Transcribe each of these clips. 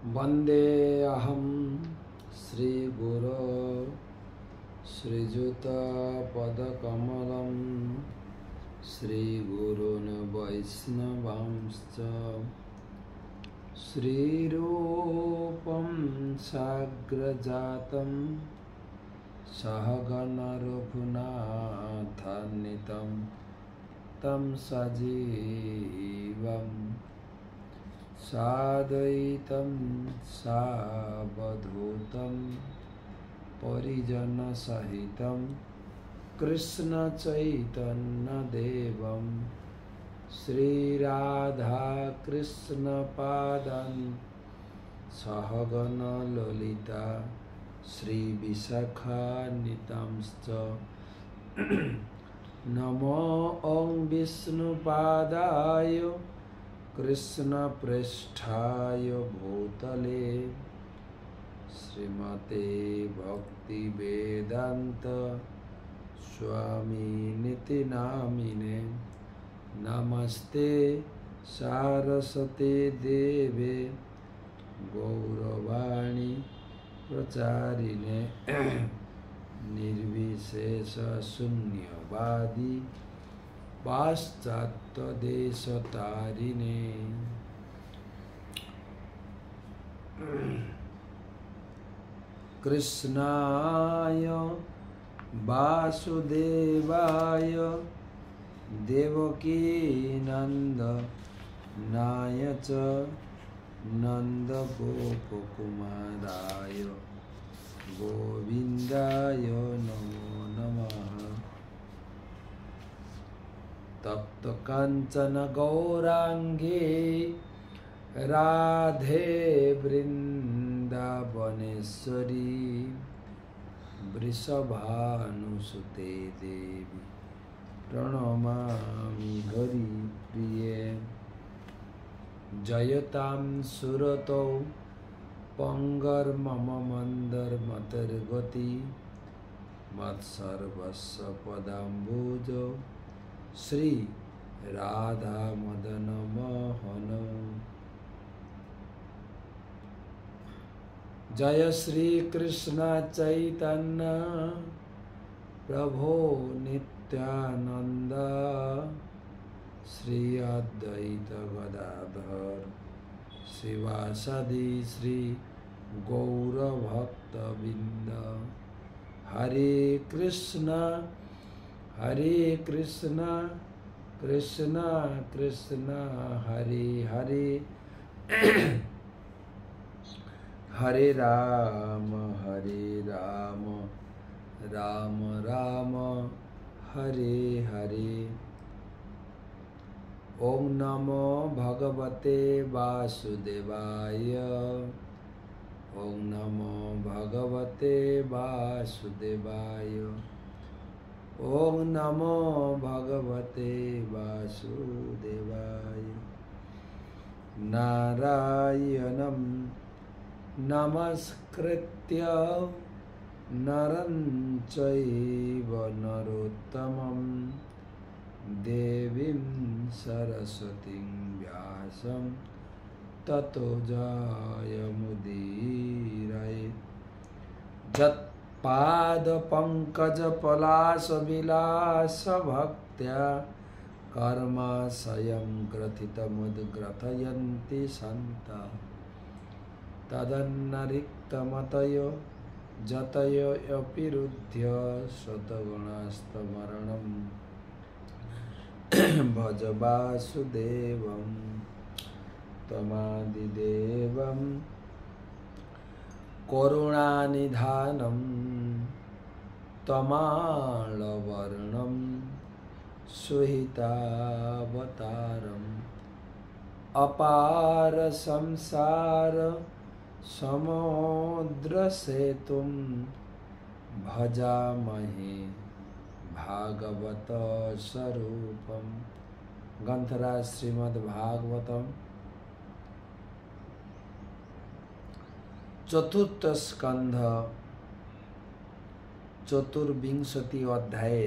वंदे अहम श्रीगुरो श्रीयुतपदकमलं श्रीगुरून् वैष्णवांश्च श्रीरूपं साग्रजातं सहगणरघुनाथान्वितं तं सजीवम् साद्वैतं सावधूतं परिजनसहितं कृष्णचैतन्यदेवं श्रीराधाकृष्णपादान् सहगणललिता श्रीविशाखान्वितांश्च नमो ॐ विष्णुपादाय कृष्ण पृष्ठाय भूतले श्रीमते भक्ति वेदांत स्वामिनिति नामिने नमस्ते सारस्वते देवे गौरवाणी प्रचारिणे निर्विशेष शून्यवादी पाश्चात्य देश तारिणे कृष्णाय वासुदेवाय देवकी नंदनाय च नंदगोपकुमाराय गोविंदाय नमो नमः। तप्त कांचन गौरांगे राधे वृंदावनेश्वरी वृषभानुसुते देवी प्रणमामि हरिप्रिये। जयतां सुरतौ पंगर्मम मंदरमतिर्गति मत्सर्वस्व पदाम्बुजौ श्री राधा मदन मोहन। जय श्री कृष्ण चैतन्य प्रभो नित्यानंद श्री अद्वैत गदाधर श्रीवासदि श्री गौर भक्तबिंद। हरे कृष्ण कृष्ण कृष्ण हरे हरे हरे राम राम राम हरे हरे। ओम नमो भगवते वासुदेवाय ओम नमो भगवते वासुदेवाय ओम नमो भगवते वासुदेवाय। नारायणं नमस्कृत्य नरं चैव नरोत्तमं देवीं सरस्वतीं व्यासं ततो जयमुदीरयेत्। जत्पादपङ्कजपलाशविलासभक्त्या कर्माशयं ग्रथितमुद्ग्रथयन्ति सन्तः तदन्नरिक्तमतयो जतयोऽपिरुध्य शतगुणस्तमरणं भज वासुदेवं तमादिदेवं करुणानिधानं तमालवर्णं सुहितावतारम् अपार संसार समुद्रसेतुं भजामहे भागवत स्वरूपं। ग्रंथराज श्रीमद्भागवतम चतुर्थ स्कंध चतुर्विंशति अध्याय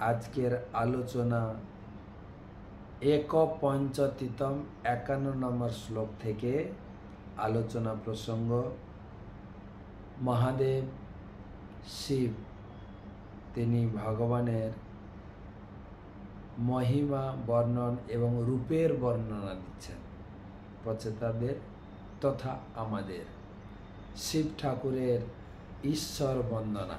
आजकेर आलोचना एक पंचतीतम 51 নম্বর শ্লোক থেকে আলোচনা প্রসঙ্গ। মহাদেব শিব তিনি ভগবানের মহিমা বর্ণন এবং রূপের বর্ণনা দিচ্ছেন প্রচেতাদের তথা আমাদের। শিব ঠাকুরের ঈশ্বর বন্দনা।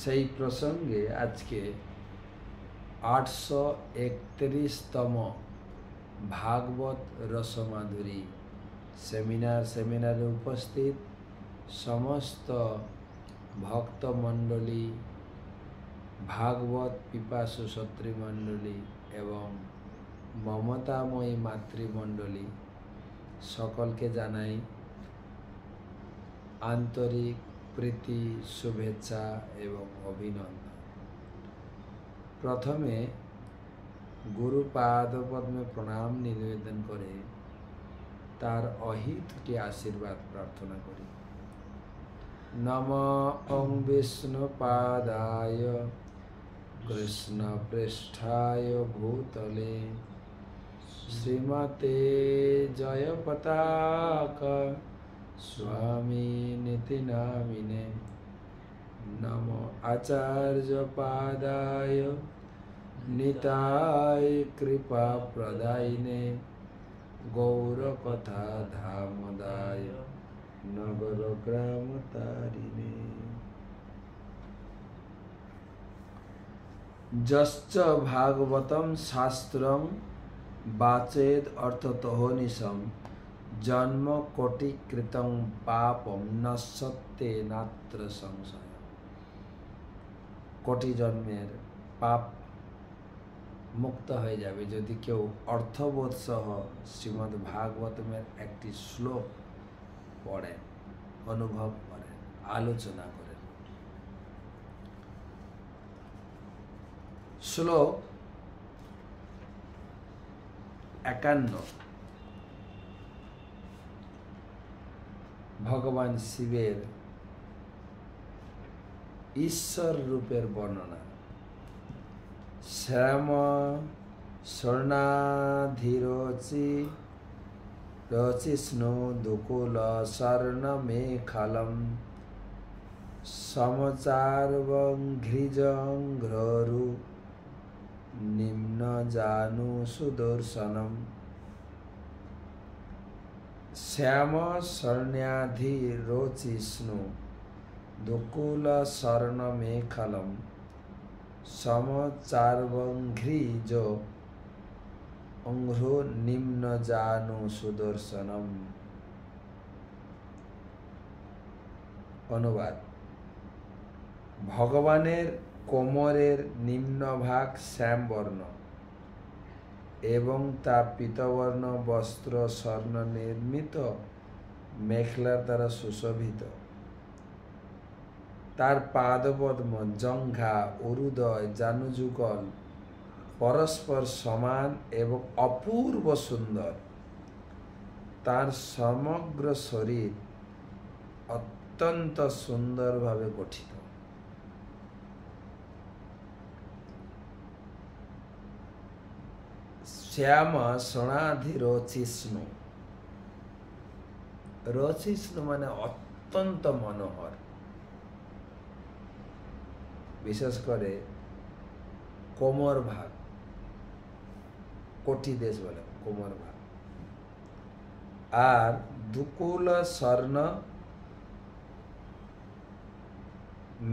সেই প্রসঙ্গে আজকে 831তম ভাগবত রসমাধুরী সেমিনারে উপস্থিত সমস্ত ভক্তমণ্ডলী, ভাগবত পিপাসু সত্রীমণ্ডলী এবং মমতাময়ী মাতৃমণ্ডলী সকলকে জানাই আন্তরিক প্রীতি, শুভেচ্ছা এবং অভিনন্দন। প্রথমে গুরু পাদপদ্মে প্রণাম নিবেদন করে তার অহিতুটি আশীর্বাদ প্রার্থনা করি। নমঃ বিষ্ণুপাদায় কৃষ্ণ পৃষ্ঠায় ভূতলে শ্রীমতে জয়পতাকা स्वामी निति नामिने। नमो आचार्य पादाय निताय कृपा प्रदायिने गौर कथा धामदाय नगर ग्राम तारिणे। जश्च भागवतम शास्त्रं वाचेद अर्थतोहनिशम् जन्म कोटि कृतं पापम नश्यते नात्र संशय। कोटि जन्मेर पाप मुक्त হয়ে যাবে যদি কেউ অর্থবোধ সহ শ্রীমদ্ ভাগবতমের একটি শ্লোক পড়েন, অনুভব করেন, আলোচনা করেন। শ্লোক 51 ভগবান শিবের ঈশ্বর রূপের বর্ণনা। শ্যাম স্বর্ণাধিরচি রচিষ্ণু দুকুল স্বর্ণমেখলম সমচার্বঘ্রিজঘ্ররু নিম্ন জানু সুদর্শনম। শ্যাম স্বর্ণাধিরোচিষ্ণু দুকুল স্বর্ণমেখলম সমচার্বঘ্রিজ অঙ্ঘ্রো নিম্ন জানু সুদর্শনম। অনুবাদ: ভগবানের কোমরের নিম্নভাগ শ্যামবর্ণ এবং তা পীতবর্ণ বস্ত্র স্বর্ণ নির্মিত মেখলার দ্বারা সুশোভিত। তার পাদপদ্ম, জঙ্ঘা, উরুদয়, জানুযুগল পরস্পর সমান এবং অপূর্ব সুন্দর। তার সমগ্র শরীর অত্যন্ত সুন্দরভাবে গঠিত। শ্যাম স্বর্ণাধিরোচিষ্ণু। রচিষ্ণু মানে অত্যন্ত মনোহর। বিশেষ করে কোমর ভাগ, কোটি দেশ বলে কোমর ভাগ। আর দুকুল স্বর্ণ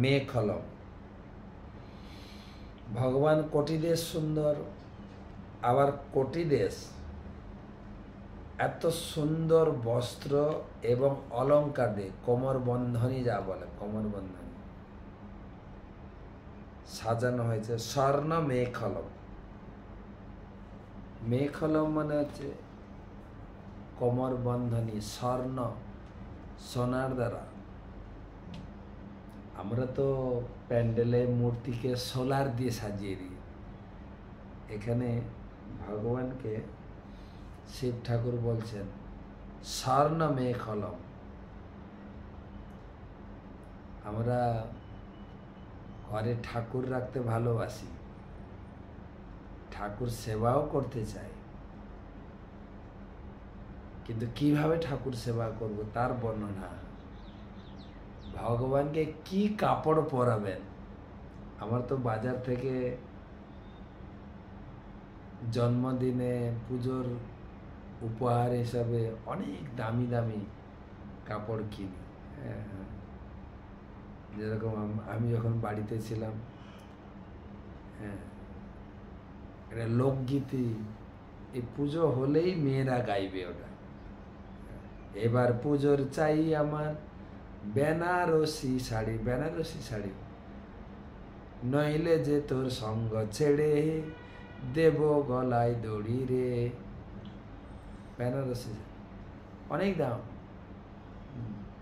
মেখলম। ভগবান কোটি দেশ সুন্দর, আবার কোটি দেশ এত সুন্দর বস্ত্র এবং অলঙ্কার দিয়ে, কোমর বন্ধনী যা বলে, কোমর বন্ধনী সাজানো হয়েছে। স্বর্ণ মেখলম। মেখলম মানে হচ্ছে কোমর বন্ধনী, স্বর্ণ, সোনার দ্বারা। আমরা তো প্যান্ডেলে মূর্তিকে সোলার দিয়ে সাজিয়ে দিই। এখানে ভগবানকে শিব ঠাকুর বলছেন স্বর্ণ মেখলম, আমরা ঘরে ঠাকুর রাখতে ভালোবাসি, ঠাকুর সেবাও করতে চাই, কিন্তু কিভাবে ঠাকুর সেবা করব তার বর্ণনা। ভগবানকে কি কাপড় পরাবেন? আমার তো বাজার থেকে জন্মদিনে পুজোর উপহার হিসাবে অনেক দামি দামি কাপড় কিনি। হ্যাঁ, যেরকম আমি যখন বাড়িতে ছিলাম, হ্যাঁ, এটা লোকগীতি, এই পুজো হলেই মেয়েরা গাইবে ওটা। এবার পুজোর চাই আমার বেনারসি শাড়ি, বেনারসি শাড়ি, নইলে যে তোর সঙ্গ ছেড়ে দেব গলায় দড়ি রে। বেনারসি অনেক দাম,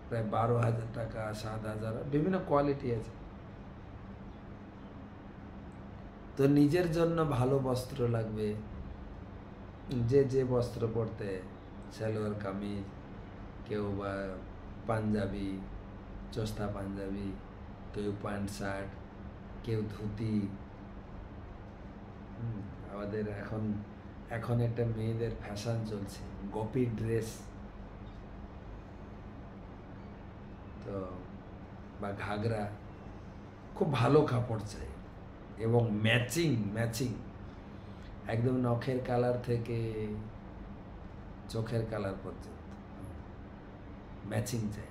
প্রায় 12,000 টাকা, 7,000, বিভিন্ন কোয়ালিটি আছে। তো নিজের জন্য ভালো বস্ত্র লাগবে, যে যে বস্ত্র পরতে, সালোয়ার কামিজ, কেউ বা পাঞ্জাবি, চোস্তা পাঞ্জাবি, কেউ প্যান্ট শার্ট, কেউ ধুতি। আমাদের এখন একটা মেয়েদের ফ্যাশন চলছে গোপী ড্রেস, তো বা ঘাগরা, খুব ভালো কাপড় চাই এবং ম্যাচিং ম্যাচিং, একদম নখের কালার থেকে চোখের কালার পর্যন্ত ম্যাচিং চাই।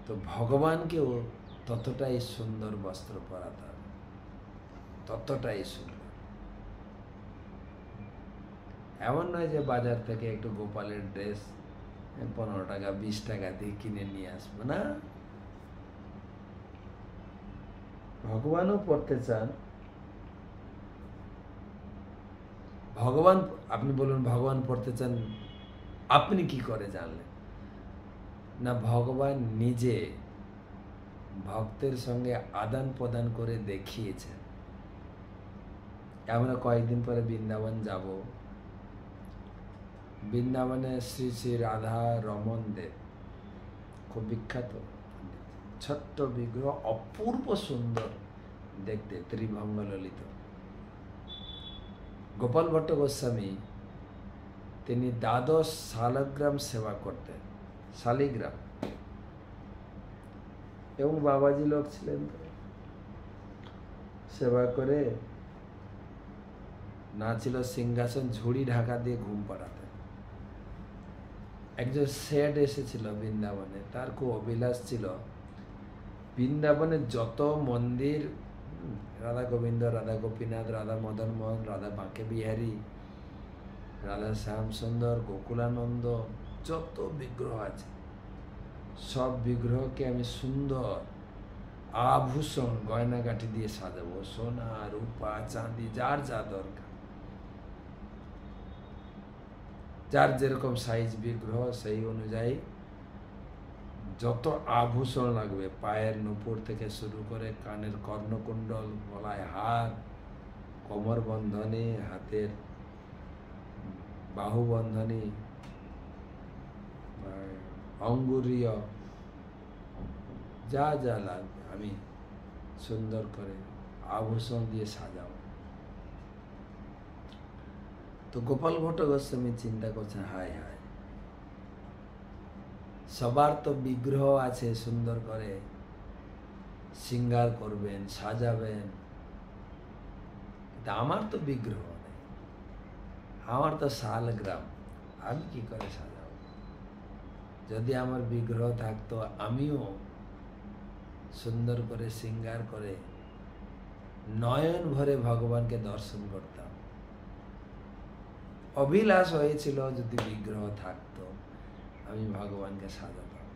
তো ভগবানকেও ততটাই সুন্দর বস্ত্র পরাতে হবে, ততটাই সুন্দর। এমন নয় যে বাজার থেকে একটু গোপালের ড্রেস 15 টাকা 20 টাকা দিয়ে কিনে নিয়ে আসবো না। ভগবানও পড়তে চান। ভগবান, আপনি বলুন ভগবান পড়তে চান, আপনি কি করে জানলেন? না, ভগবান নিজে ভক্তের সঙ্গে আদান প্রদান করে দেখিয়েছেন। আমরা কয়েকদিন পরে বৃন্দাবন যাব। বৃন্দাবনে শ্রী শ্রী রাধা রমন দেব, খুব বিখ্যাত, ছোট্ট বিগ্রহ, অপূর্ব সুন্দর দেখতে, ত্রিভঙ্গ ললিত। গোপাল ভট্ট গোস্বামী তিনি দ্বাদশ শালগ্রাম সেবা করতেন, শালিগ্রাম, এবং বাবাজি লোক ছিলেন, সেবা করে না ছিল সিংহাসন, ঝুড়ি ঢাকা দিয়ে ঘুম পাড়াতেন। একজন শেঠ এসেছিল বৃন্দাবনে, তার খুব অভিলাষ ছিল বৃন্দাবনে যত মন্দির, রাধা গোবিন্দ, রাধা গোপীনাথ, রাধা মদন মোহন, রাধা বাঁকে বিহারী, রাধা শ্যাম সুন্দর, গোকুলানন্দ, যত বিগ্রহ আছে সব বিগ্রহকে আমি সুন্দর আভূষণ গয়নাগাটি দিয়ে সাজাবো, সোনা রূপা চাঁদি, যার যা দরকার, যার যেরকম সাইজ বিগ্রহ সেই অনুযায়ী যত আভূষণ লাগবে, পায়ের নুপুর থেকে শুরু করে কানের কর্ণকুণ্ডল, গলায় হার, কোমর বন্ধনী, হাতের বাহু বন্ধনী, অঙ্গুরীয়, যা যা লাগবে আমি সুন্দর করে আভূষণ দিয়ে সাজাবো। তো গোপাল ভট্ট গোস্বামী চিন্তা করছেন, হায় হায়, সবার তো বিগ্রহ আছে, সুন্দর করে শৃঙ্গার করবেন, সাজাবেন, কিন্তু আমার তো বিগ্রহ নেই, আমার তো শালগ্রাম, আমি কি করে সাজাবো? যদি আমার বিগ্রহ থাকতো আমিও সুন্দর করে শৃঙ্গার করে নয়ন ভরে ভগবানকে দর্শন করতাম। অভিলাষ হয়েছিল যদি বিগ্রহ থাকতো, আমি ভগবানকে সাজাতাম।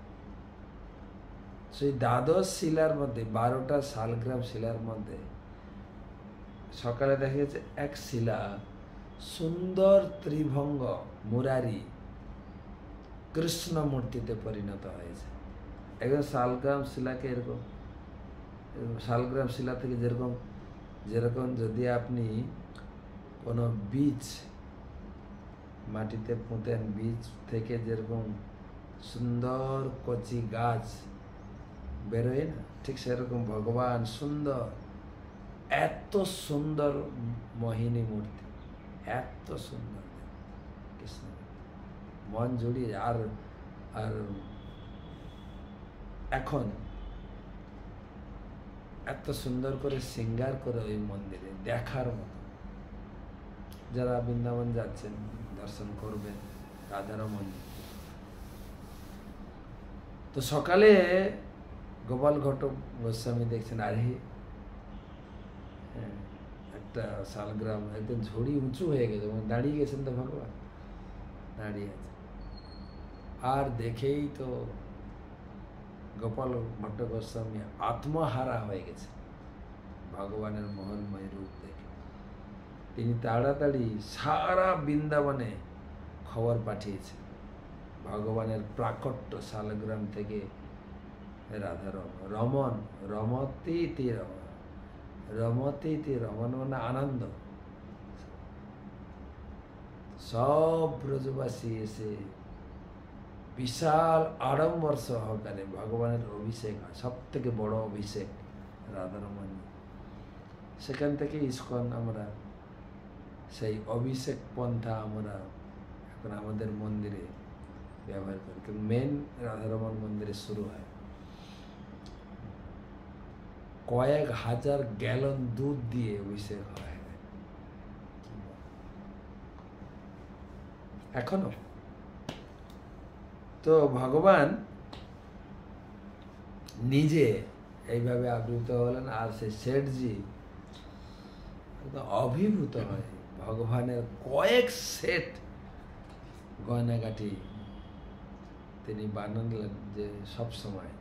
সেই দ্বাদশ শিলার মধ্যে, 12টা শালগ্রাম শিলার মধ্যে সকালে দেখা গেছে এক শিলা সুন্দর ত্রিভঙ্গ মুরারি কৃষ্ণ মূর্তিতে পরিণত হয়েছে। একদম শালগ্রাম শিলাকে এরকম, শালগ্রাম শিলা থেকে যেরকম যেরকম যদি আপনি কোনো বীজ মাটিতে পুঁতেন, বীজ থেকে যেরকম সুন্দর কচি গাছ বেরোয় না, ঠিক সেরকম ভগবান সুন্দর, এত সুন্দর মোহিনী মূর্তি, এত সুন্দর কৃষ্ণ, মন জুড়িয়ে। আর আর এখন এত সুন্দর করে শৃঙ্গার করে ওই মন্দিরে, দেখার মতো। যারা বৃন্দাবন যাচ্ছেন দর্শন করবেন রাধারমণ। তো সকালে গোপাল ঘটক গোস্বামী দেখছেন, আরে একটা শালগ্রাম একদম ঝুড়ি উঁচু হয়ে গেছে, দাঁড়িয়ে গেছেন তো ভগবান, দাঁড়িয়ে আছে। আর দেখেই তো গোপাল ভট্ট গোস্বামী আত্মহারা হয়ে গেছে ভগবানের মোহনময় রূপ দেখে। তিনি তাড়াতাড়ি সারা বৃন্দাবনে খবর পাঠিয়েছে, ভগবানের প্রাকট্য শালগ্রাম থেকে রমন রমতি রমন মানে আনন্দ। সব ব্রজবাসী এসে বিশাল আড়ম্বর সহকারে ভগবানের অভিষেক হয়, সব থেকে বড় অভিষেক রাধারমণ। সেখান থেকে ইস্কন আমরা সেই অভিষেক পন্থা আমরা এখন আমাদের মন্দিরে ব্যবহার করি। কিন্তু মেন রাধারমণ মন্দিরে শুরু হয়, কয়েক হাজার গ্যালন দুধ দিয়ে অভিষেক হয় এখনো। তো ভগবান নিজে এইভাবে আবৃত হলেন, আর সে শেঠজি অভিভূত হয় ভগবানের কয়েক সেট গয়নাগাটি তিনি বানালেন, যে সব সময়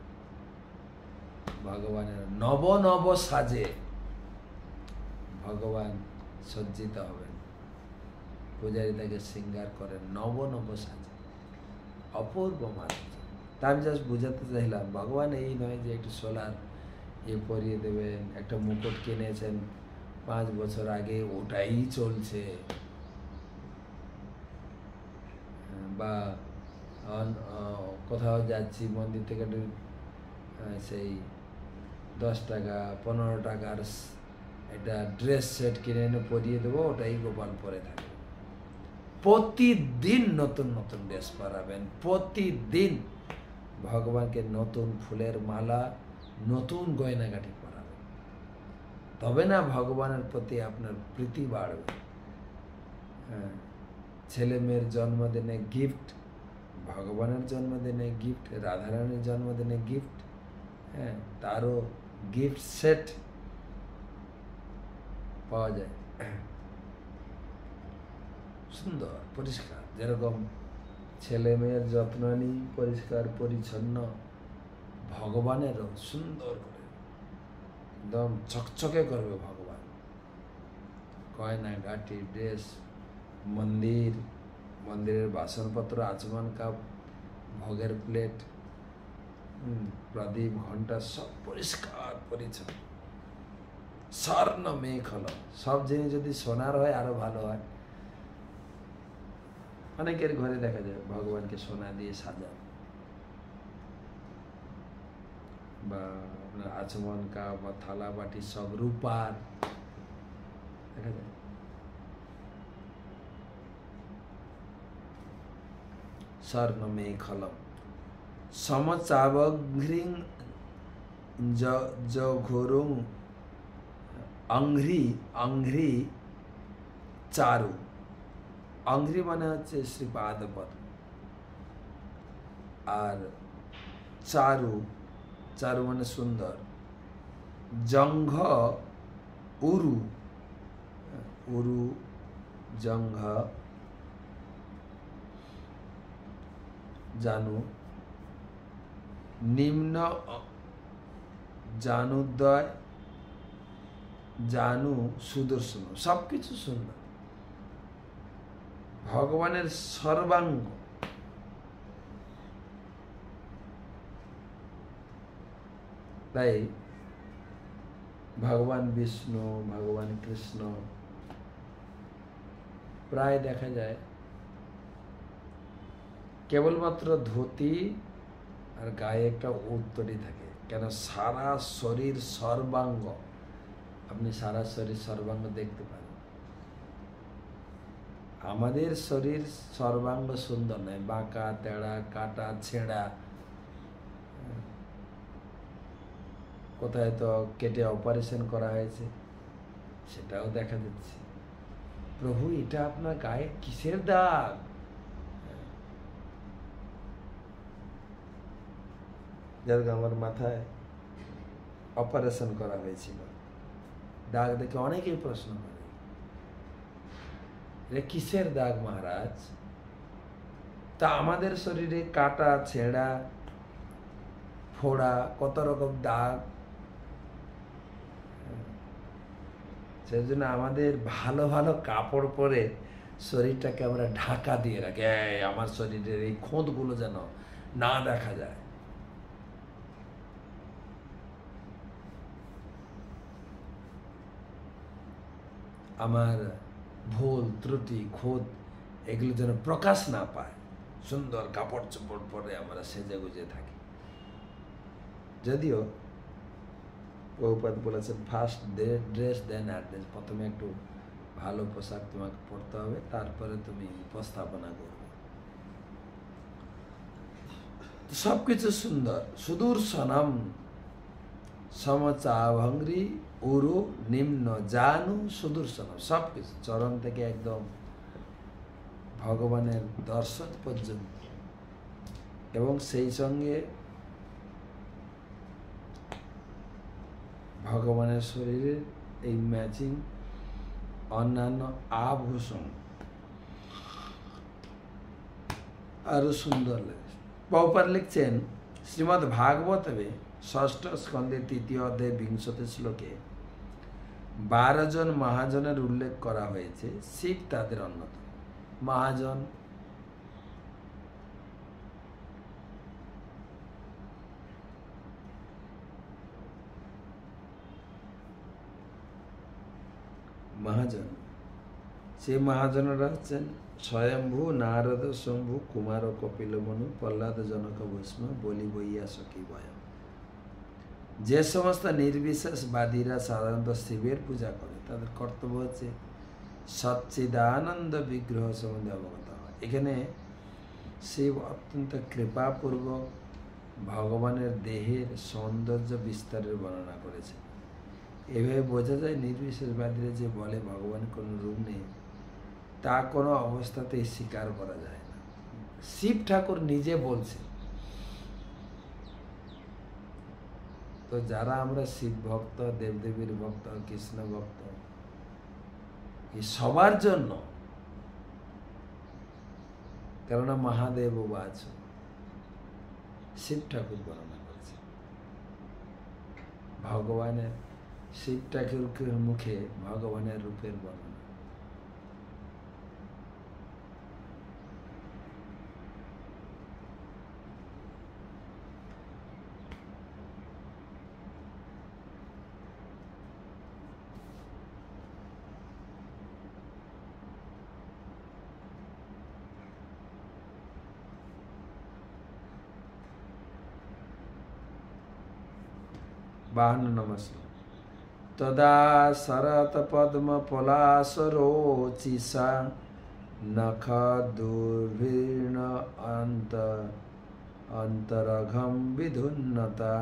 ভগবানের নব নব সাজে ভগবান সজ্জিত হবেন। পূজারী তাকে শৃঙ্গার করেন নব নব সাজে, অপূর্ব মাত্র। তা আমি জাস্ট বুঝাতে চাইলাম, ভগবান এই নয় যে একটু সোলার পরিয়ে দেবেন, একটা মুকুট কিনেছেন 5 বছর আগে ওটাই চলছে, বা কোথাও যাচ্ছি মন্দির থেকে সেই 10 টাকা 15 টাকার একটা ড্রেস সেট কিনে এনে পরিয়ে দেবো, ওটাই গোপাল পরে থাকে। প্রতিদিন নতুন নতুন ড্রেস পরাবেন, প্রতিদিন ভগবানকে নতুন ফুলের মালা, নতুন গয়নাগাটি পরাবেন, তবে না ভগবানের প্রতি আপনার প্রীতি বাড়বে। হ্যাঁ, ছেলে মেয়ের জন্মদিনে গিফট, ভগবানের জন্মদিনে গিফট, রাধারানীর জন্মদিনে গিফট, হ্যাঁ তারও গিফট সেট পাওয়া যায়, সুন্দর পরিষ্কার। যেরকম ছেলে মেয়ের যত্ন নিই পরিষ্কার পরিচ্ছন্ন, ভগবানেরও সুন্দর করে একদম চকচকে করবে ভগবান। গয়না গাটি, ড্রেস, মন্দিরের বাসনপত্র, আচমন কাপ, ভোগের প্লেট, প্রদীপ, ঘন্টা সব পরিষ্কার পরিচ্ছন্ন, স্বর্ণ মেঘল। সব জিনিস যদি সোনার হয় আরো ভালো হয়। অনেকের ঘরে দেখা যায় ভগবানকে সোনা দিয়ে সাজান, বা আপনার আচমন কাপ বা থালা বাটি সব রূপার দেখা যায়। স্বর্ণ মেঘলম সমচাবঘ্রিং জঘোরুং অঙ্ঘ্রি চারু। অঙ্ঘ্রি মানে হচ্ছে শ্রীপাদ পদ্ম, আর চারু মানে সুন্দর। জঙ্ঘ উরু জঙ্ঘ জানু, নিম্ন জানুদ্বয়, জানু সুদর্শন, সবকিছু সুন্দর। ভগবানের সর্বাঙ্গ, তাই ভগবান বিষ্ণু, ভগবান কৃষ্ণ প্রায় দেখা যায় কেবলমাত্র ধুতি আর গায়ে একটা উত্তরী থাকে, কেন সারা শরীর সর্বাঙ্গ, আপনি সারা শরীর সর্বাঙ্গ দেখতে পারেন। আমাদের শরীর সর্বাঙ্গ সুন্দর নয়, বাঁকা তেড়া, কাটা ছেঁড়া, কোথায় তো কেটে অপারেশন করা হয়েছে, সেটাও দেখা যাচ্ছে। প্রভু, এটা আপনার গায়ে কিসের দাগ? যেরকম আমার মাথায় অপারেশন করা হয়েছিল, দাগ দেখে অনেকেই প্রশ্ন করে, এটা কিসের দাগ মহারাজ? তা আমাদের শরীরে কাটা ছেঁড়া ফোড়া কত রকম দাগ, সেই জন্য আমাদের ভালো ভালো কাপড় পরে শরীরটাকে আমরা ঢাকা দিয়ে রাখি, আমার শরীরের এই খোঁতগুলো যেন না দেখা যায়। আমার ভুল ত্রুটি খোদ এগুলো যেন প্রকাশ না পায়, সুন্দর কাপড় চোপড় পরে আমরা সেজে গুজে থাকি। যদিও প্রভুপাদ বলেছেন ফার্স্ট ড্রেস দেন অ্যাড্রেস, প্রথমে একটু ভালো পোশাক তোমাকে পরতে হবে, তারপরে তুমি উপস্থাপনা করবে। সবকিছু সুন্দর, সুদূর সনম সমচা ভঙ্গি উরু নিম্ন জানু সুদূর সনম, সবকিছু চরণ থেকে একদম ভগবানের দর্শন পর্যন্ত, এবং সেই সঙ্গে ভগবানের শরীরের এই ম্যাচিং অন্যান্য আভূষণ আরো সুন্দর লাগে। প্রভুপাদ লিখছেন শ্রীমদ্ ভাগবতে ষষ্ঠ স্কন্ধে 3য় অধ্যায় 20 শ্লোকে 12 জন মহাজনের উল্লেখ করা হয়েছে, শিব তাদের অন্যতম। মহাজন মহাজন, সেই মহাজনরা হচ্ছেন স্বয়ম্ভু, নারদ, শম্ভু, কুমার, কপিল মনু, প্রহ্লাদ, জনক, ভীষ্ম, বলি, বইয়া, সখী, বয়ম। যে সমস্ত নির্বিশেষবাদীরা সাধারণত শিবের পূজা করে, তাদের কর্তব্য হচ্ছে সচ্চিদানন্দ বিগ্রহ সম্বন্ধে অবগত হয়। এখানে শিব অত্যন্ত কৃপাপূর্বক ভগবানের দেহের সৌন্দর্য বিস্তারের বর্ণনা করেছে। এভাবে বোঝা যায় নির্বিশেষবাদীরা যে বলে ভগবানের কোনো রূপ নেই, তা কোনো অবস্থাতেই স্বীকার করা যায় না। শিব ঠাকুর নিজে বলছে। তো যারা আমরা শিব ভক্ত, দেবদেবীর ভক্ত, কৃষ্ণ ভক্ত, এই সবার জন্য, কেননা মহাদেব বাচ, শিব ঠাকুর বর্ণনা করেছে ভগবানের, শিব ঠাকুরের মুখে ভগবানের রূপের বর্ণনা। বাহান্ন নম্বর শ্লোক। তদা শরত পদ্ম পলাশরোচিষা নখ দুর্ভির্ণ অন্তরঘম বিধুন্নতা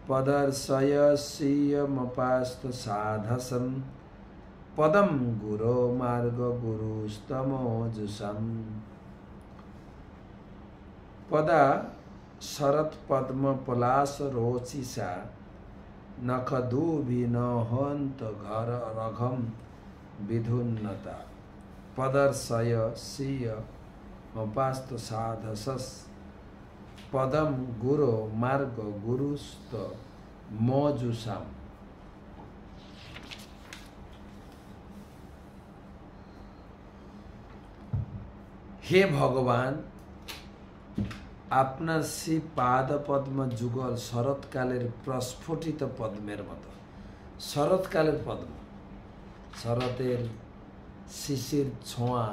পদর্শয়সীয়মপাস্ত সাধসম পদম গুরো মার্গ গুরুস্তমোজুষম। পদা শরৎ পদ্ম পলাশ রোচিষা নখ দুর্ভির্ণ ঘর রঘম বিধুন্নতা পদর্শয় শ্রিয় অপাস্ত সাধসস পদম গুরো মার্গ গুরুস্ত মজুষাম। হে ভগবান, আপনার সেই পাদ পদ্ম যুগল শরৎকালের প্রস্ফুটিত পদ্মের মতো। শরৎকালের পদ্ম, শরতের শিশির ছোঁয়া,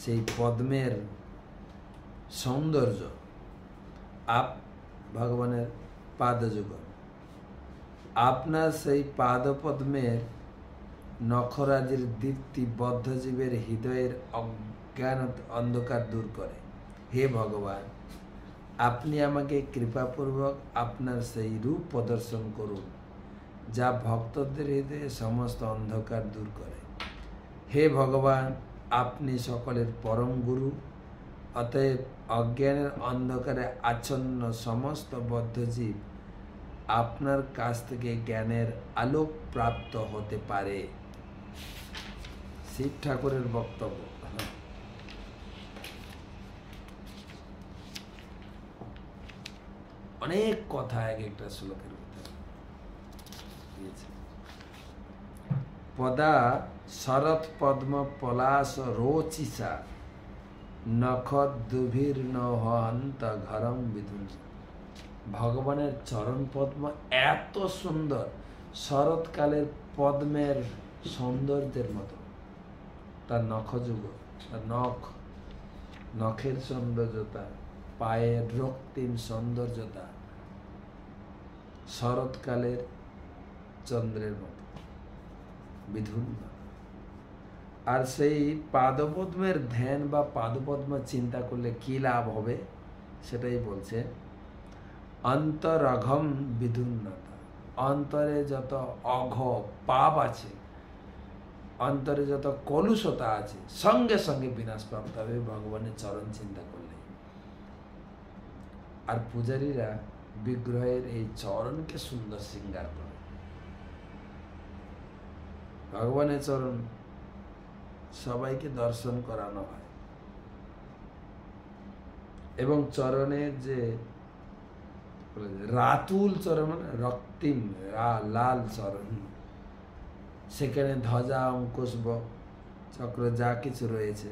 সেই পদ্মের সৌন্দর্য ভগবানের পাদযুগল। আপনার সেই পাদপদ্মের নখরাজির দীপ্তি বদ্ধজীবের হৃদয়ের অজ্ঞান অন্ধকার দূর করে। হে ভগবান, আপনি আমাকে কৃপাপূর্বক আপনার সেই রূপ প্রদর্শন করুন, যা ভক্তদের হৃদয়ে সমস্ত অন্ধকার দূর করে। হে ভগবান, আপনি সকলের পরম গুরু, অতএব অজ্ঞানের অন্ধকারে আচ্ছন্ন সমস্ত বদ্ধজীব আপনার কাছ থেকে জ্ঞানের আলোক প্রাপ্ত হতে পারে। শিব ঠাকুরের বক্তব্য। অনেক কথা এক একটা শ্লোকের ভিতরে দিয়েছে। পদা শরৎ পদ্ম পলাশ রোচিসা নখদুভীর্ণ হন্ত ঘরম বিধুন। ভগবানের চরণ পদ্ম এত সুন্দর, শরৎকালের পদ্মের সৌন্দর্যের মতো। তার নখযুগ, তার নখের সৌন্দর্যতা, পায়ের রক্তিম সৌন্দর্যতা শরৎকালের চন্দ্রের মতো বিধুন্ন। আর সেই পাদপদ্মের ধ্যান বা পাদপদ্ম চিন্তা করলে কি লাভ হবে সেটাই বলছে। অন্তরঘম বিধুন্নতা, অন্তরে যত অঘ পাপ আছে, অন্তরে যত কলুষতা আছে, সঙ্গে সঙ্গে বিনাশ প্রাপ্ত হবে ভগবানের চরণ চিন্তা করলে। আর পূজারীরা বিগ্রহের এই চরণকে সুন্দর শৃঙ্গার করে। ভগবানের চরণ সবাইকে দর্শন করানো হয় এবং চরণের যে রাতুল চরণ মানে রক্তিম লাল চরণ, সেখানে ধ্বজা অঙ্কুশ চক্র যা কিছু রয়েছে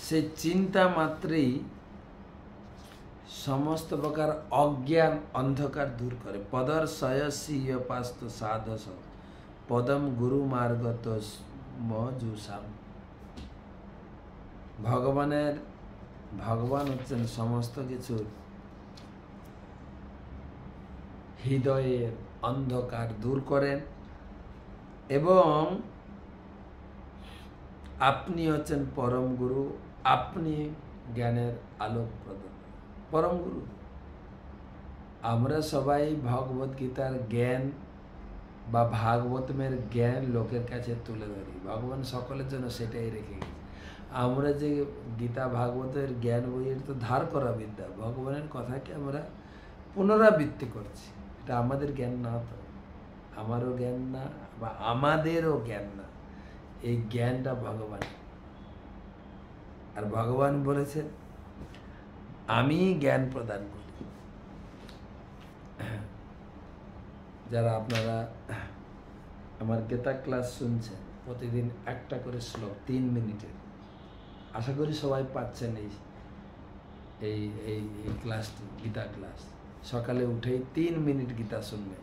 সে চিন্তা মাত্রেই সমস্ত প্রকার অজ্ঞান অন্ধকার দূর করে। পদর্শয়সীয় পাস্ত সাধস পদম গুরু মার্গত মজুসাম। ভগবান হচ্ছেন সমস্ত কিছুর হৃদয়ের অন্ধকার দূর করেন এবং আপনি হচ্ছেন পরম গুরু, আপনি জ্ঞানের আলোক প্রদান। পরম গুরু আমরা সবাই ভগবত গীতার জ্ঞান বা ভাগবতমের জ্ঞান লোকের কাছে তুলে ধরি। ভগবান সকলের জন্য সেটাই রেখে গেছে। আমরা যে গীতা ভাগবতের জ্ঞান বইয়ের তো ধার করা বিদ্যা, ভগবানের কথাকে আমরা পুনরাবৃত্তি করছি। এটা আমাদের জ্ঞান না, তো আমারও জ্ঞান না বা আমাদেরও জ্ঞান না, এই জ্ঞানটা ভগবান। আর ভগবান বলেছেন আমি জ্ঞান প্রদান করি। যারা আপনারা আমার গীতা ক্লাস শুনছেন, প্রতিদিন একটা করে শ্লোক 3 মিনিটের, আশা করি সবাই পাচ্ছেন এই এই ক্লাসটি, গীতা ক্লাস। সকালে উঠেই 3 মিনিট গীতা শুনবেন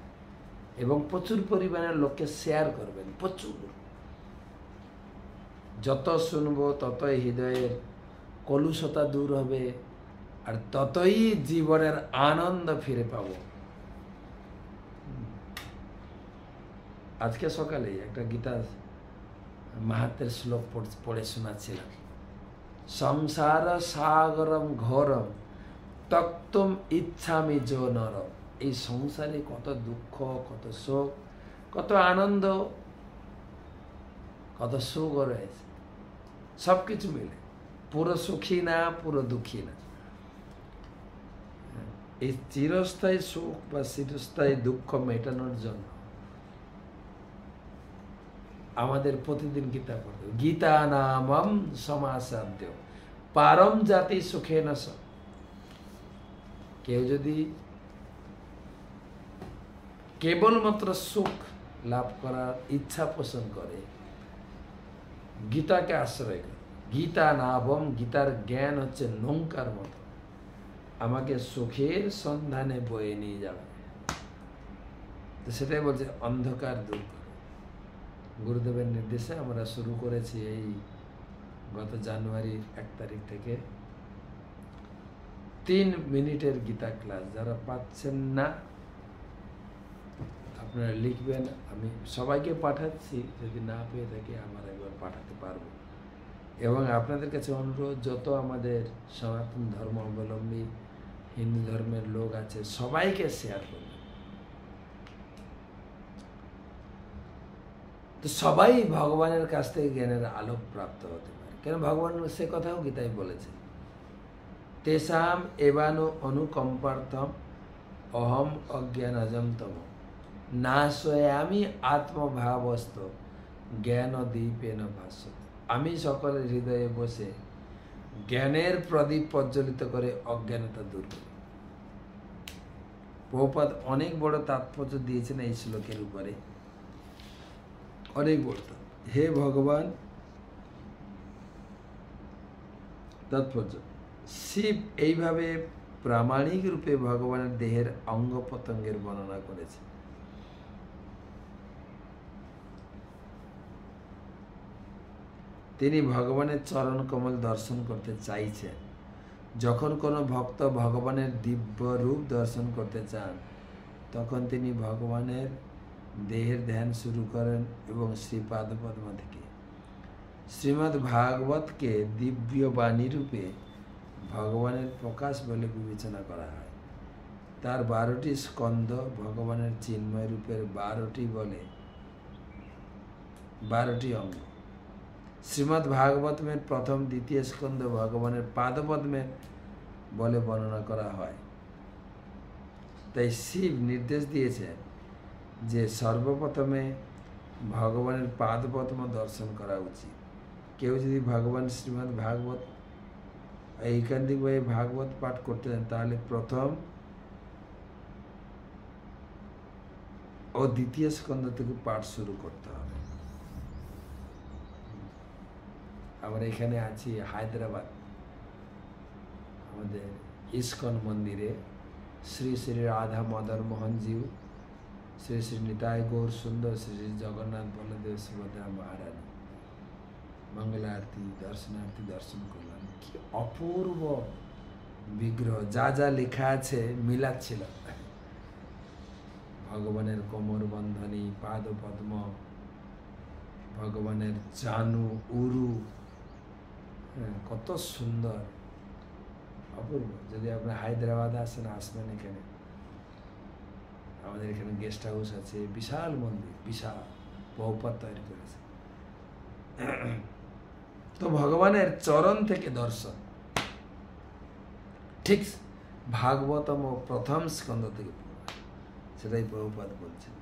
এবং প্রচুর পরিমাণে লোককে শেয়ার করবেন। প্রচুর, যত শুনবো ততই হৃদয়ের কলুষতা দূর হবে আর ততই জীবনের আনন্দ ফিরে পাবো। আজকে সকালে একটা গীতা মাহাত্মের শ্লোক পড়ে শোনাচ্ছিলাম। সংসার সাগরম ঘোরম তক্তুম ইচ্ছামি যো নরম। এই সংসারে কত দুঃখ, কত শোক, কত আনন্দ, কত সুখ রয়েছে, সবকিছু মিলে পুরো সুখী না, পুরো দুঃখী না। এই চিরস্থায়ী সুখ বা চিরস্থায়ী দুঃখ মেটানোর জন্য আমাদের প্রতিদিন গীতা পড়তে। গীতা নামম সমাসাদ্য পারম জাতি সুখে না। কেউ যদি কেবলমাত্র সুখ লাভ করার ইচ্ছা পোষণ করে, গীতাকে আশ্রয় করে। গীতা নামম, গীতার জ্ঞান হচ্ছে নৌকার মতো, আমাকে সুখের সন্ধানে বয়ে নিয়ে যাবে। তো সেটাই বলছে অন্ধকার দূর করে। গুরুদেবের নির্দেশে আমরা শুরু করেছি এই গত জানুয়ারির 1 তারিখ থেকে 3 মিনিটের গীতা ক্লাস। যারা পাচ্ছেন না আপনারা লিখবেন, আমি সবাইকে পাঠাচ্ছি, যদি না পেয়ে থাকি আমার একবার পাঠাতে পারবো। এবং আপনাদের কাছে অনুরোধ, যত আমাদের সনাতন ধর্ম অবলম্বী হিন্দু ধর্মের লোক আছে সবাইকে শেয়ার করবেন, তো সবাই ভগবানের কাছ থেকে জ্ঞানের আলোক প্রাপ্ত হতে পারে। কেন ভগবান সে কথাও গীতায় বলেছেন, তেষাম এবানু অনুকম্পার্থম অহম অজ্ঞানজম তম নাশয়ামি আত্মভাবস্থ জ্ঞান দীপেন ভাস্বত। আমি সকলের হৃদয়ে বসে জ্ঞানের প্রদীপ প্রজ্বলিত করে অজ্ঞানতা দূর করি। প্রভুপাদ অনেক বড় তাৎপর্য দিয়েছেন এই শ্লোকের উপরে, অনেক বড়। হে ভগবান, তাৎপর্য, শিব এইভাবে প্রামাণিক রূপে ভগবানের দেহের অঙ্গ প্রত্যঙ্গের বর্ণনা করেছে। তিনি ভগবানের চরণ কমল দর্শন করতে চাইছেন। যখন কোনো ভক্ত ভগবানের দিব্য রূপ দর্শন করতে চান তখন তিনি ভগবানের দেহের ধ্যান শুরু করেন এবং শ্রীপাদপদ্ম থেকে শ্রীমদ্ ভাগবতকে দিব্য বাণী রূপে ভগবানের প্রকাশ বলে বিবেচনা করা হয়। তার 12টি স্কন্ধ ভগবানের চিন্ময় রূপের 12টি অঙ্গ। শ্রীমদ্ ভাগবতমের প্রথম দ্বিতীয় স্কন্ধ ভগবানের পাদপদ্মের বলে বর্ণনা করা হয়। তাই শিব নির্দেশ দিয়েছেন যে সর্বপ্রথমে ভগবানের পাদপদ্ম দর্শন করা উচিত। কেউ যদি ভগবান শ্রীমদ্ ভাগবত এইকান্তিকভাবে ভাগবত পাঠ করতে চান তাহলে প্রথম ও দ্বিতীয় স্কন্ধ থেকে পাঠ শুরু করতে হবে। আমরা এখানে আছি হায়দ্রাবাদ, আমাদের ইস্কন মন্দিরে শ্রী শ্রী রাধা মদন মোহনজিউ, শ্রী শ্রী নিতাই গৌর সুন্দর, শ্রী শ্রী জগন্নাথ বলদেব সুভদ্রা মহারানী মঙ্গল আরতি দর্শনার্থী দর্শন করলাম। কি অপূর্ব বিগ্রহ, যা যা লেখা আছে মিলাচ্ছিল। ভগবানের কোমর বন্ধনী, পাদ পদ্ম, ভগবানের জানু উরু, কত সুন্দর, অপূর্ব। যদি আপনি হায়দ্রাবাদে আসেন, আসবেন এখানে, আমাদের এখানে গেস্ট হাউস আছে, বিশাল মন্দির, বিশাল বহুপাত তৈরি করেছে। তো ভগবানের চরণ থেকে দর্শন ঠিক ভাগবতম প্রথম স্কন্ধ থেকে, সেটাই প্রভুপাদ বলছেন।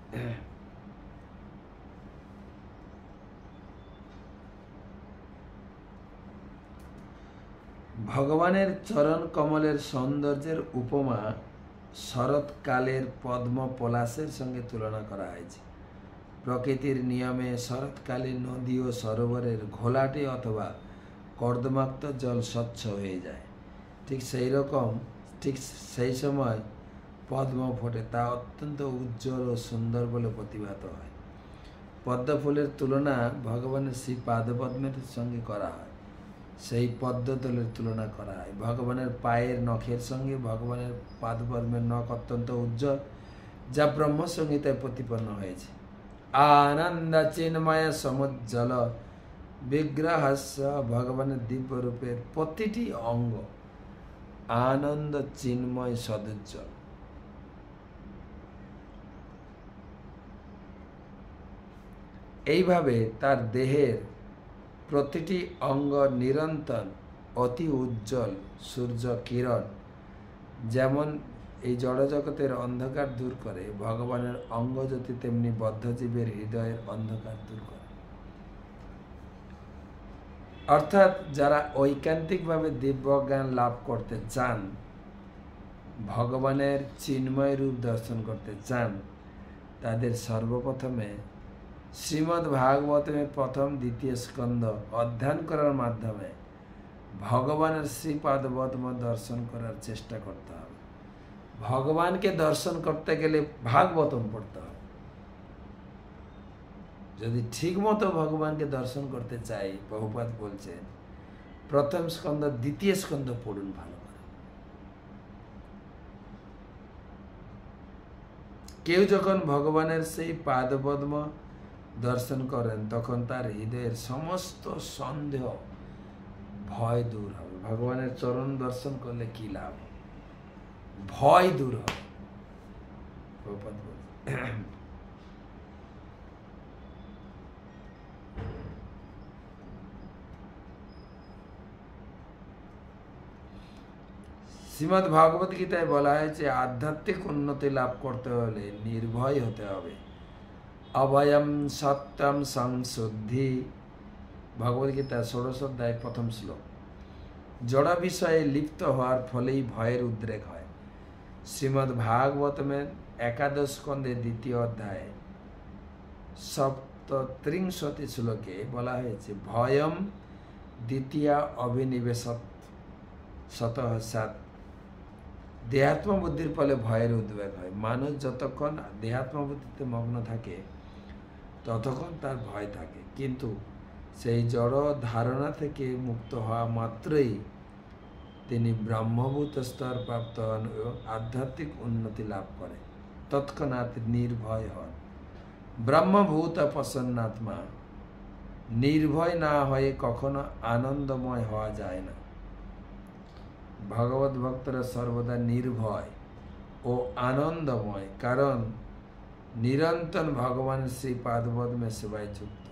ভগবানের চরণ কমলের সৌন্দর্যের উপমা শরৎকালের পদ্ম পলাশের সঙ্গে তুলনা করা হয়েছে। প্রকৃতির নিয়মে শরৎকালে নদী ও সরোবরের ঘোলাটে অথবা কর্দমাক্ত জল স্বচ্ছ হয়ে যায়। ঠিক সেই সময় পদ্ম ফোটে, তা অত্যন্ত উজ্জ্বল ও সুন্দর বলে প্রতিভাত হয়। পদ্ম ফুলের তুলনা ভগবানের শ্রী পাদপদ্মের সঙ্গে করা হয়। সেই পদ্মদলের তুলনা করা হয় ভগবানের পায়ের নখের সঙ্গে। ভগবানের পাদপদ্মের নখ অত্যন্ত উজ্জ্বল, যা ব্রহ্মসংহিতায় প্রতিপন্ন হয়েছে। আনন্দ চিন্ময় সমুজ্জ্বল বিগ্রহস্য, ভগবানের দিব্য রূপের প্রতিটি অঙ্গ আনন্দ চিন্ময় সদুজ্জ্বল। এইভাবে তার দেহের প্রতিটি অঙ্গ নিরন্তর অতি উজ্জ্বল সূর্য কিরণ যেমন এই জড়জগতের অন্ধকার দূর করে, ভগবানের অঙ্গজ্যোতি তেমনি বদ্ধজীবের হৃদয়ের অন্ধকার দূর করে। অর্থাৎ যারা ঐকান্তিকভাবে দিব্যজ্ঞান লাভ করতে চান, ভগবানের চিন্ময় রূপ দর্শন করতে চান, তাদের সর্বপ্রথমে শ্রীমদ্ ভাগবতের প্রথম দ্বিতীয় স্কন্ধ অধ্যয়ন করার মাধ্যমে ভগবানের শ্রীপাদপদ্ম দর্শন করার চেষ্টা করতে হবে। ভগবানকে দর্শন করতে গেলে ভাগবতম পড়তে হবে। যদি ঠিক মতো ভগবানকে দর্শন করতে চাই, প্রভুপাদ বলছেন প্রথম স্কন্ধ দ্বিতীয় স্কন্ধ পড়ুন ভালো করে। কেউ যখন ভগবানের সেই পাদপদ্ম দর্শন করেন তখন তার হৃদয়ের সমস্ত সন্দেহ ভয় দূর হবে। ভগবানের চরণ দর্শন করলে কি লাভ? ভয় দূর হবে। শ্রীমদ্ ভাগবত গীতায় বলা হয়েছে আধ্যাত্মিক উন্নতি লাভ করতে হলে নির্ভয় হতে হবে। অভয়ম সত্যম সংশুদ্ধি, ভগবত গীতা ১৬ অধ্যায় ১ম শ্লোক। জড় বিষয়ে লিপ্ত হওয়ার ফলেই ভয়ের উদ্রেক হয়। শ্রীমদ্ ভাগবতমের ১১ স্কন্ধে ২য় অধ্যায়ে ৩৭ শ্লোকে বলা হয়েছে ভয়ম দ্বিতীয়া অভিনিবেশত সতঃ সাত। দেহাত্ম বুদ্ধির ফলে ভয়ের উদ্বেগ হয়। মানুষ যতক্ষণ দেহাত্ম বুদ্ধিতে মগ্ন থাকে ততক্ষণ তার ভয় থাকে, কিন্তু সেই জড় ধারণা থেকে মুক্ত হওয়া মাত্রই তিনি ব্রহ্মভূত স্তর প্রাপ্ত হন এবং আধ্যাত্মিক উন্নতি লাভ করে। তৎক্ষণাৎ নির্ভয় হন। ব্রহ্মভূত প্রসন্নাত্মা। নির্ভয় না হয়ে কখনো আনন্দময় হওয়া যায় না। ভগবত ভক্তরা সর্বদা নির্ভয় ও আনন্দময়, কারণ নিরন্তর ভগবানের শ্রী পাদপদ্মে সেবায় যুক্ত।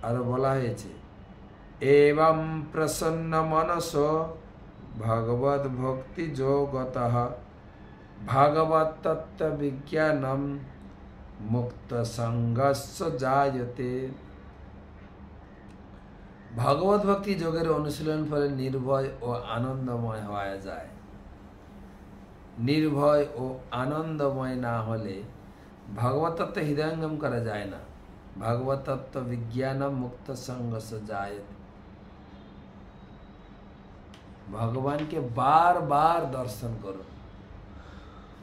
আরো বলা হয়েছে এবং প্রসন্ন মনস ভগবত ভক্তি যোগতঃ ভাগবত তত্ত্ব বিজ্ঞানম মুক্ত সঙ্গস্য জায়তে। ভগবত ভক্তি যোগের অনুশীলন ফলে নির্ভয় ও আনন্দময় হওয়া যায়। নির্ভয় ও আনন্দময় না হলে ভগবত তত্ত্ব হৃদয়ঙ্গম করা যায় না। ভগবত তত্ত্ব বিজ্ঞানম মুক্ত সঙ্গস্য জায়তে। ভগবানকে বারবার দর্শন করুন,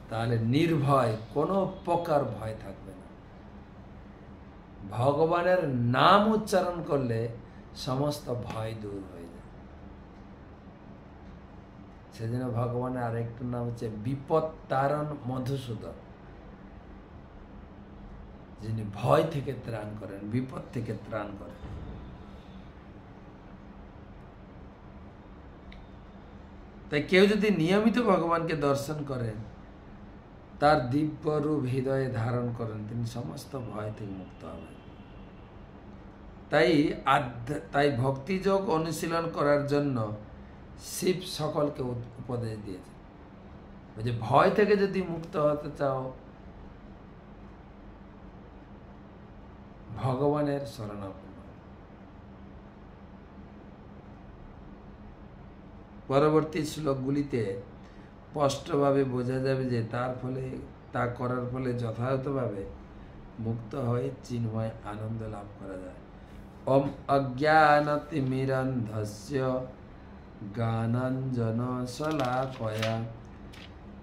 তাহলে নির্ভয়, কোনো প্রকার ভয় থাকবে না। ভগবানের নাম উচ্চারণ করলে সমস্ত ভয় দূর হয়ে যায়। সেজন্য ভগবানের আরেকটা নাম হচ্ছে বিপদ তারণ মধুসূদন, যিনি ভয় থেকে ত্রাণ করেন, বিপদ থেকে ত্রাণ করেন। তাই কেউ যদি নিয়মিত ভগবানকে দর্শন করেন, তার দিব্য রূপ হৃদয়ে ধারণ করেন, তিনি সমস্ত ভয় থেকে মুক্ত হবেন। তাই ভক্তিযোগ অনুশীলন করার জন্য শিব সকলকে উপদেশ দিয়েছে যে ভয় থেকে যদি মুক্ত হতে চাও ভগবানের শরণাপন্ন। পরবর্তী শ্লোকগুলিতে স্পষ্টভাবে বোঝা যাবে যে তা করার ফলে যথাযথভাবে মুক্ত হয়ে চিন্ময় আনন্দ লাভ করা যায়। ওম অজ্ঞানতিমিরন্ধস্য জ্ঞানাঞ্জন শলাকয়া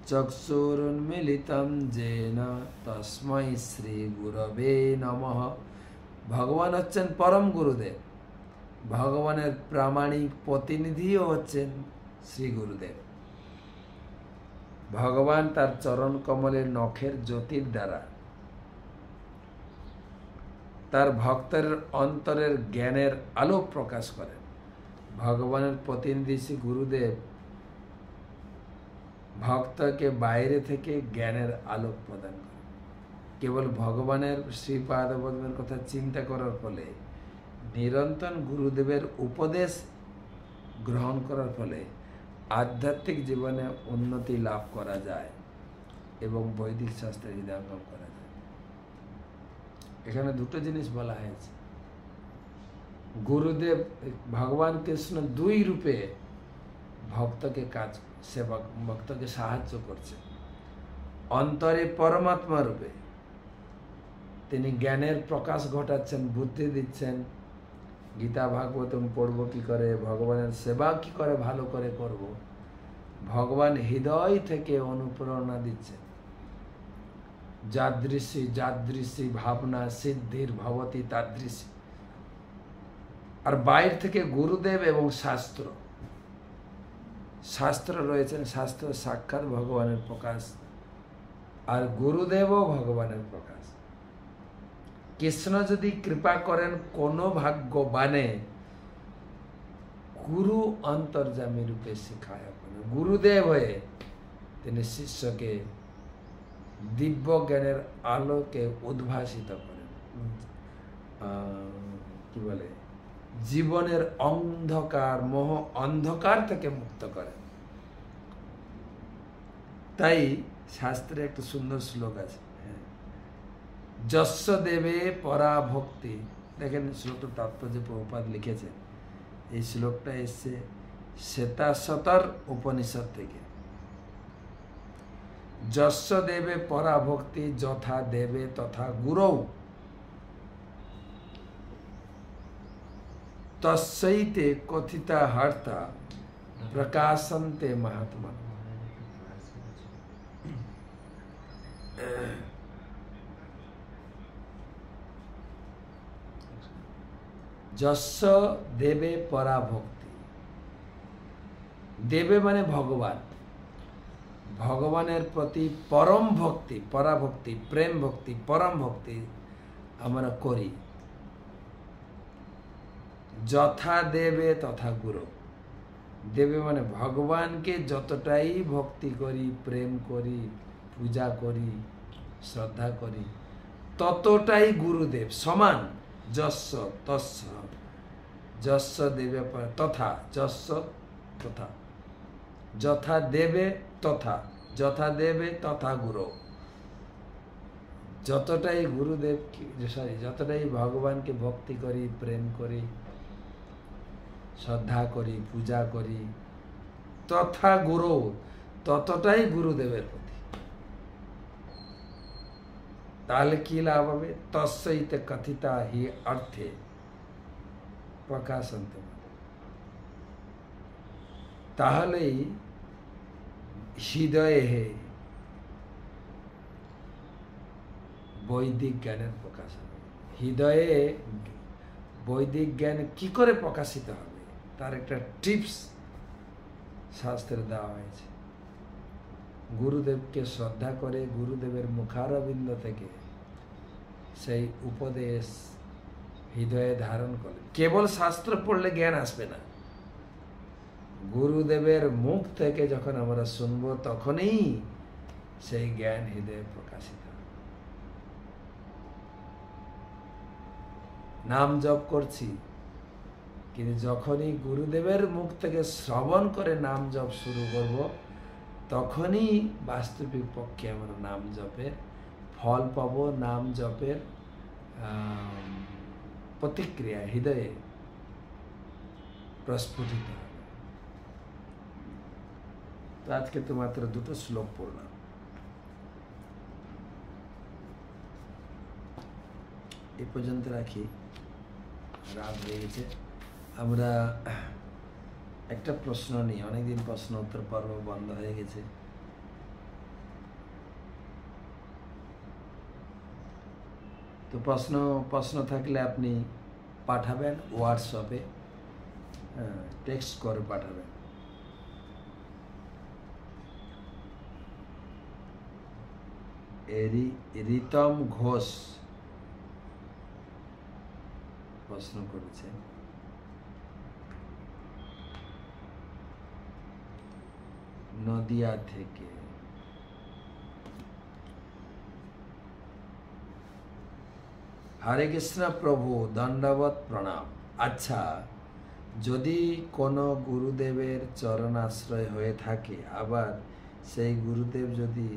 চক্ষুরুন্মিলিতং যেন তস্मै শ্রী গুরবে নমঃ। ভগবান হচ্ছেন পরম গুরুদেব। ভগবানের প্রামাণিক প্রতিনিধিও হচ্ছেন শ্রী গুরুদেব। ভগবান তার চরণ কমলের নখের জ্যোতির দ্বারা তার ভক্তের অন্তরের জ্ঞানের আলো প্রকাশ করেন। ভগবানের প্রতিনিধি শ্রী গুরুদেব ভক্তকে বাইরে থেকে জ্ঞানের আলোক প্রদান করেন। কেবল ভগবানের শ্রীপাদপদ্মের কথা চিন্তা করার ফলে, নিরন্তর গুরুদেবের উপদেশ গ্রহণ করার ফলে আধ্যাত্মিক জীবনে উন্নতি লাভ করা যায় এবং বৈদিক শাস্ত্রে হৃদয়ঙ্গম করা যায়। এখানে দুটো জিনিস বলা হয়েছে। গুরুদেব ভগবান কৃষ্ণ দুই রূপে ভক্তকে সাহায্য করছে। অন্তরে পরমাত্মা রূপে তিনি জ্ঞানের প্রকাশ ঘটাচ্ছেন, বুদ্ধি দিচ্ছেন, গীতা ভাগবতম পড়ব কি করে, ভগবানের সেবা কি করে ভালো করে করব। ভগবান হৃদয় থেকে অনুপ্রেরণা দিচ্ছেন। যাদৃশী ভাবনা সিদ্ধির ভবতি তাদৃশী। আর বাইর থেকে গুরুদেব এবং শাস্ত্র রয়েছেন। শাস্ত্র সাক্ষাৎ ভগবানের প্রকাশ আর গুরুদেবও ভগবানের প্রকাশ। কৃষ্ণ যদি কৃপা করেন কোন ভাগ্যবানে, গুরু অন্তর্যামী রূপে শিখায়। গুরুদেব হয়ে তিনি শিষ্যকে দিব্য জ্ঞানের আলোকে উদ্ভাসিত করেন, কি বলে, জীবনের অন্ধকার, মোহ অন্ধকার থেকে মুক্ত করেন। তাই শাস্ত্রে একটা সুন্দর শ্লোক আছে, যস্য দেবে পরা ভক্তি। দেখেন শ্লোকটা তাৎপর্য প্রভুপাদ লিখেছেন। এই শ্লোকটা এসছে শ্বেতাশ্বতর উপনিষদ থেকে। যস্য দেবে পরা ভক্তি যথা দেবে তথা গুরৌ তস্যৈতে কথিতা হর্তা প্রকাশন্তে মহাত্মা। যস্য দেবে পরা ভক্তি, দেবে মানে ভগবান, ভগবানের প্রতি পরম ভক্তি, পরাভক্তি, প্রেম ভক্তি, পরম ভক্তি আমরা করি। যথা দেবে তথা গুরু, দেবে মানে ভগবানকে যতটাই ভক্তি করি, প্রেম করি, পূজা করি, শ্রদ্ধা করি, ততটাই গুরুদেব সমান। যস্য তস্য, যস্য দেবে তথা, যস্য তথা, যথা দেবে তথা, যথা দেবে তথা গুরু। যতটাই গুরুদেব, যতটাই ভগবানকে ভক্তি করি, প্রেম করি, শ্রদ্ধা করি, পূজা করি, তথা গুরু, ততটাই গুরুদেবের প্রতি। তাহলে কি লাভ হবে? তস্যৈতে কথিতা হি অর্থে প্রকাশন্তে, তাহলেই হৃদয়ে হে বৈদিক জ্ঞানের প্রকাশ হবে। হৃদয়ে বৈদিক জ্ঞান কি করে প্রকাশিত হবে তার একটা টিপস শাস্ত্রে দেওয়া হয়েছে। গুরুদেবকে শ্রদ্ধা করে গুরুদেবের মুখারবিন্দ থেকে সেই উপদেশ হৃদয়ে ধারণ করে। কেবল শাস্ত্র পড়লে জ্ঞান আসবে না, গুরুদেবের মুখ থেকে যখন আমরা শুনবো তখনই সেই জ্ঞান হৃদয়ে প্রকাশিত। নাম জপ করছি, কিন্তু যখনই গুরুদেবের মুখ থেকে শ্রবণ করে নাম জপ শুরু করব, তখনই বাস্তবিক পক্ষে আমরা নাম জপের ফল পাবো, নাম জপের প্রতিক্রিয়া হৃদয়ে প্রস্ফুটিত হবে। তো আজকে তো মাত্র দুটো শ্লোক পড়লাম। এই পর্যন্ত রাখি, রাত হয়ে গেছে। আমরা একটা প্রশ্ন নিই, অনেকদিন প্রশ্ন উত্তর পর্ব বন্ধ হয়ে গেছে। তো প্রশ্ন থাকলে আপনি পাঠাবেন হোয়াটসঅ্যাপে, টেক্সট করে পাঠাবেন। রিতম ঘোষ প্রশ্ন করেছে, নদিয়া থেকে। হরে কৃষ্ণ প্রভু, দণ্ডবত প্রণাম। আচ্ছা, যদি কোনো গুরুদেবের চরণাশ্রয় হয়ে থাকে, আবার সেই গুরুদেব যদি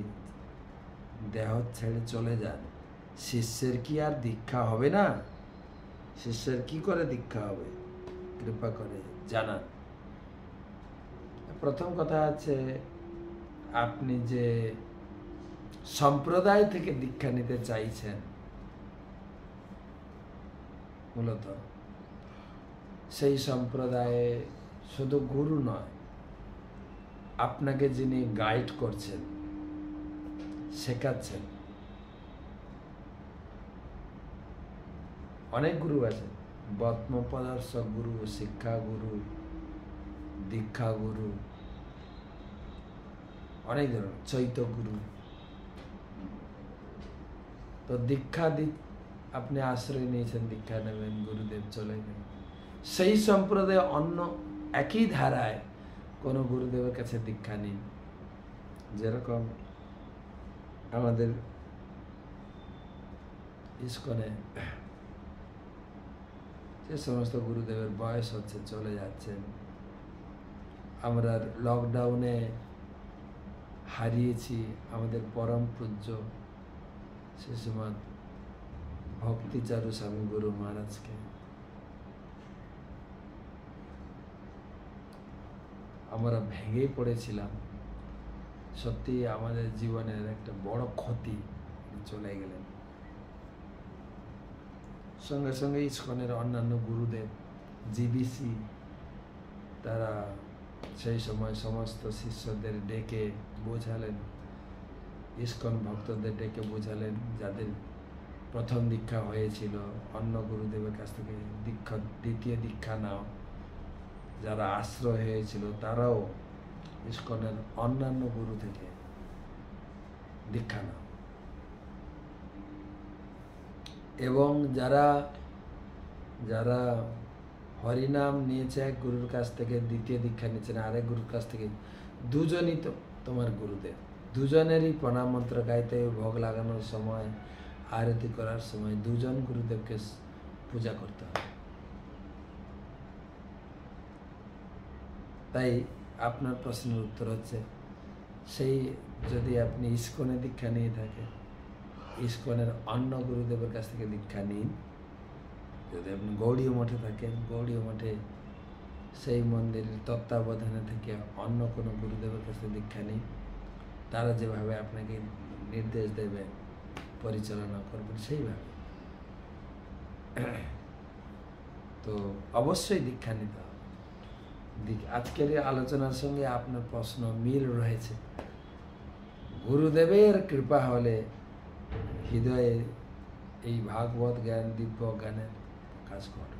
দেহ ছেড়ে চলে যান, শিষ্যের কি আর দীক্ষা হবে না? শিষ্যের কি করে দীক্ষা হবে? কৃপা করে জানান। প্রথম কথা আছে, আপনি যে সম্প্রদায় থেকে দীক্ষা নিতে চাইছেন, মূলত সেই সম্প্রদায়ে শুধু গুরু নয়, আপনাকে যিনি গাইড করছেন, শেখাচ্ছেন, অনেক গুরু আছেন। বত্মপদর্শক গুরু, শিক্ষা গুরু, দীক্ষা গুরু, অনেক ধরনের, চৈত্য গুরু, তো আপনি আশ্রয় নিয়েছেন, দীক্ষা নেবেন, গুরুদেব চলে গেলেন, সেই সম্প্রদায়ে অন্য একই ধারায় কোনো গুরুদেবের কাছে দীক্ষা নিন। যেরকম আমাদের ইস্কনে যে সমস্ত গুরুদেবের বয়স হচ্ছে, চলে যাচ্ছেন, আমরা লকডাউনে হারিয়েছি আমাদের পরম পূজ্য শ্রীশ্রীমৎ ভক্তিচারু স্বামী গুরু মহারাজকে। আমরা ভেঙে পড়েছিলাম, সত্যি আমাদের জীবনের একটা বড় ক্ষতি, চলে গেলেন। সঙ্গে সঙ্গে ইস্কনের অন্যান্য গুরুদেব জিবিসি তারা সেই সময় সমস্ত শিষ্যদের ডেকে বোঝালেন, ইস্কন ভক্তদের ডেকে বোঝালেন, যাদের প্রথম দীক্ষা হয়েছিল অন্য গুরুদেবের কাছ থেকে দ্বিতীয় দীক্ষা নাও, যারা আশ্রয় হয়েছিল তারাও ইস্কনের অন্যান্য গুরু থেকে দীক্ষা নাও, এবং যারা যারা হরিনাম নিয়েছে এক গুরুর কাছ থেকে, দ্বিতীয় দীক্ষা নিয়েছে না আরেক গুরুর কাছ থেকে, দুজনই তো তোমার গুরুদেব, দুজনেরই প্রণাম মন্ত্র গাইতে, ভোগ লাগানোর সময়, আরতি করার সময় দুজন গুরুদেবকে পূজা করতে হবে। তাই আপনার প্রশ্নের উত্তর হচ্ছে, সেই যদি আপনি ইস্কনে দীক্ষা নিয়ে থাকেন, ইস্কনের অন্য গুরুদেবের কাছ থেকে দীক্ষা নিন। যদি আপনি গৌড়ীয় মঠে থাকেন, গৌড়ীয় মঠে সেই মন্দিরের তত্ত্বাবধানে থেকে অন্য কোনো গুরুদেবের কাছে দীক্ষা নিন, তারা যেভাবে আপনাকে নির্দেশ দেবে, পরিচালনা করবেন সেইভাবে। তো অবশ্যই দীক্ষা নিতে হবে। আজকের আলোচনার সঙ্গে আপনার প্রশ্ন মিল রয়েছে। গুরুদেবের কৃপা হলে হৃদয়ে এই ভাগবত জ্ঞান, দিব্য জ্ঞানের কাজ করবে।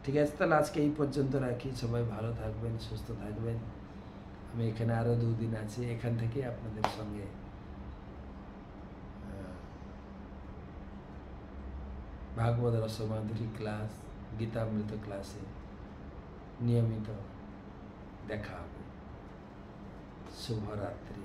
ঠিক আছে, তাহলে আজকে এই পর্যন্ত রাখি। সবাই ভালো থাকবেন, সুস্থ থাকবেন। আমি এখানে আরো 2 দিন আছি, এখান থেকে আপনাদের সঙ্গে ভাগবত রসমাধুরী ক্লাস, গীতামৃত ক্লাসে নিয়মিত দেখা হবে। শুভরাত্রি।